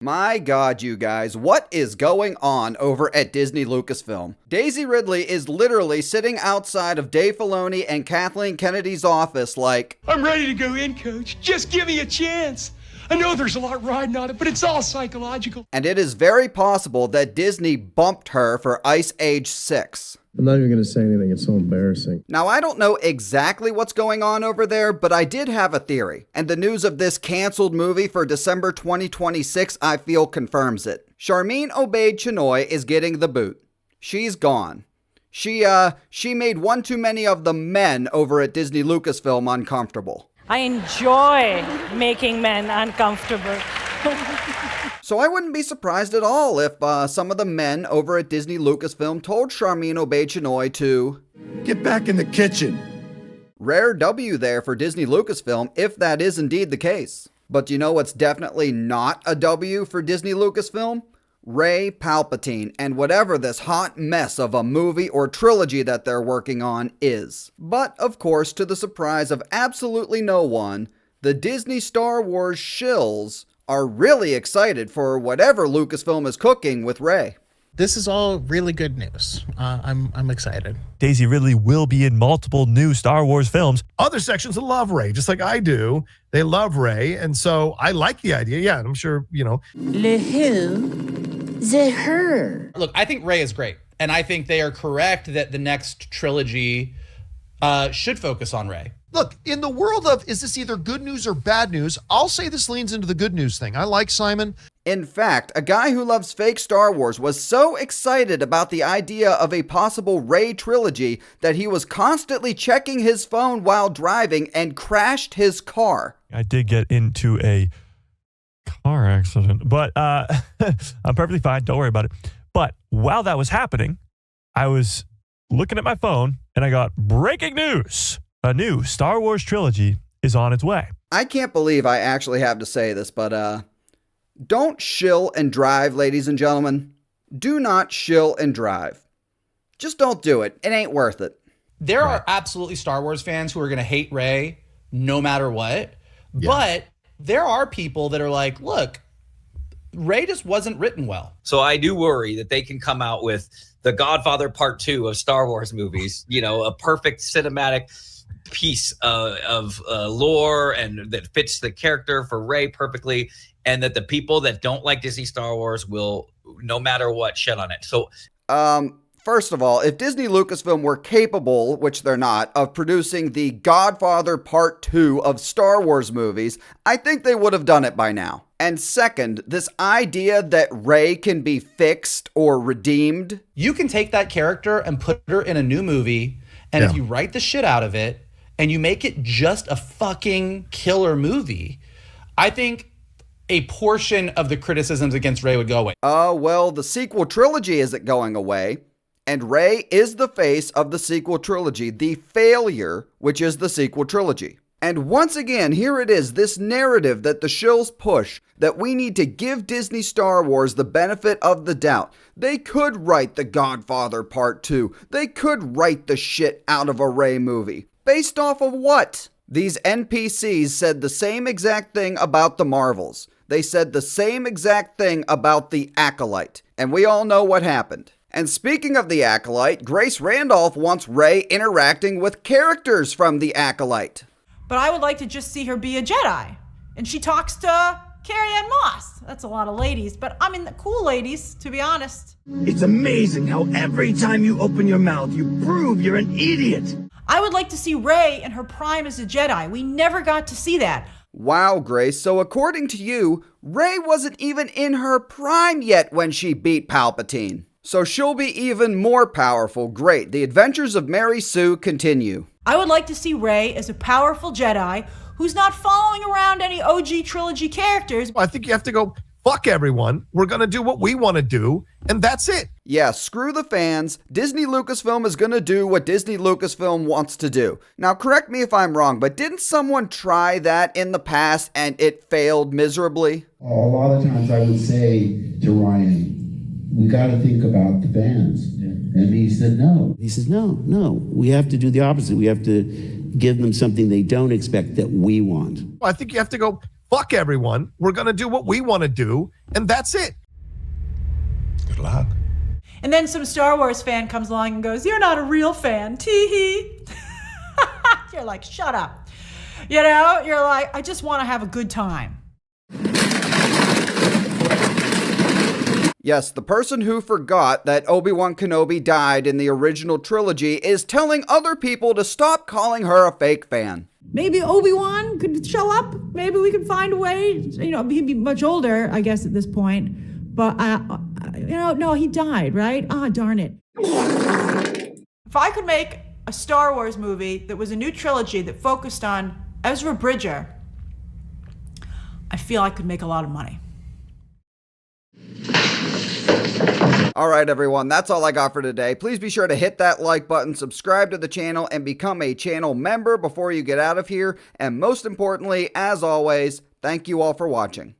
My God, you guys, what is going on over at Disney Lucasfilm? Daisy Ridley is literally sitting outside of Dave Filoni and Kathleen Kennedy's office like, I'm ready to go in, Coach. Just give me a chance. I know there's a lot riding on it, but it's all psychological. And it is very possible that Disney bumped her for Ice Age 6. I'm not even going to say anything. It's so embarrassing. Now, I don't know exactly what's going on over there, but I did have a theory. And the news of this canceled movie for December 2026, I feel confirms it. Charmin Obaid-Chinoy is getting the boot. She's gone. She made one too many of the men over at Disney Lucasfilm uncomfortable. I enjoy making men uncomfortable. So I wouldn't be surprised at all if some of the men over at Disney Lucasfilm told Charmin Obaid-Chinoy to get back in the kitchen. Rare W there for Disney Lucasfilm, if that is indeed the case. But you know what's definitely not a W for Disney Lucasfilm? Rey Palpatine and whatever this hot mess of a movie or trilogy that they're working on is. But of course, to the surprise of absolutely no one, the Disney Star Wars shills are really excited for whatever Lucasfilm is cooking with Rey. This is all really good news. I'm excited. Daisy Ridley will be in multiple new Star Wars films. Other sections love Rey, just like I do. They love Rey, and so I like the idea. Yeah, and I'm sure, you know. Le who, the her. Look, I think Rey is great, and I think they are correct that the next trilogy should focus on Rey. Look, in the world of is this either good news or bad news, I'll say this leans into the good news thing. I like Simon. In fact, a guy who loves fake Star Wars was so excited about the idea of a possible Rey trilogy that he was constantly checking his phone while driving and crashed his car. I did get into a car accident, but I'm perfectly fine. Don't worry about it. But while that was happening, I was looking at my phone and I got breaking news. A new Star Wars trilogy is on its way. I can't believe I actually have to say this, but don't shill and drive, ladies and gentlemen. Do not shill and drive. Just don't do it. It ain't worth it. There are absolutely Star Wars fans who are going to hate Rey no matter what. Yeah. But there are people that are like, look, Rey just wasn't written well. So I do worry that they can come out with The Godfather Part 2 of Star Wars movies, you know, a perfect cinematic piece of lore and that fits the character for Rey perfectly, and that the people that don't like Disney Star Wars will, no matter what, shit on it. So first of all, if Disney Lucasfilm were capable, which they're not, of producing the Godfather Part 2 of Star Wars movies, I think they would have done it by now. And second, this idea that Rey can be fixed or redeemed. You can take that character and put her in a new movie, and if you write the shit out of it, and you make it just a fucking killer movie, I think a portion of the criticisms against Rey would go away. Well, the sequel trilogy isn't going away. And Rey is the face of the sequel trilogy, the failure, which is the sequel trilogy. And once again, here it is, this narrative that the shills push, that we need to give Disney Star Wars the benefit of the doubt. They could write The Godfather Part 2. They could write the shit out of a Rey movie. Based off of what? These NPCs said the same exact thing about the Marvels. They said the same exact thing about the Acolyte. And we all know what happened. And speaking of the Acolyte, Grace Randolph wants Rey interacting with characters from the Acolyte. But I would like to just see her be a Jedi. And she talks to Carrie-Anne Moss. That's a lot of ladies, but I mean the cool ladies, to be honest. It's amazing how every time you open your mouth, you prove you're an idiot. I would like to see Rey in her prime as a Jedi. We never got to see that. Wow, Grace. So according to you, Rey wasn't even in her prime yet when she beat Palpatine. So she'll be even more powerful. Great. The adventures of Mary Sue continue. I would like to see Rey as a powerful Jedi who's not following around any OG trilogy characters. I think you have to go, fuck everyone. We're going to do what we want to do, and that's it. Yeah, screw the fans. Disney Lucasfilm is going to do what Disney Lucasfilm wants to do. Now, correct me if I'm wrong, but didn't someone try that in the past and it failed miserably? A lot of times I would say to Ryan, we got to think about the fans. And he said, no. He says, no. We have to do the opposite. We have to give them something they don't expect that we want. I think you have to go, fuck everyone. We're going to do what we want to do, and that's it. Good luck. And then some Star Wars fan comes along and goes, "You're not a real fan, tee-hee." You're like, shut up. You know, you're like, I just want to have a good time. Yes, the person who forgot that Obi-Wan Kenobi died in the original trilogy is telling other people to stop calling her a fake fan. Maybe Obi-Wan could show up. Maybe we could find a way. You know, he'd be much older, I guess, at this point. But, no, he died, right? Ah, darn it. If I could make a Star Wars movie that was a new trilogy that focused on Ezra Bridger, I feel I could make a lot of money. All right, everyone, that's all I got for today. Please be sure to hit that like button, subscribe to the channel, and become a channel member before you get out of here. And most importantly, as always, thank you all for watching.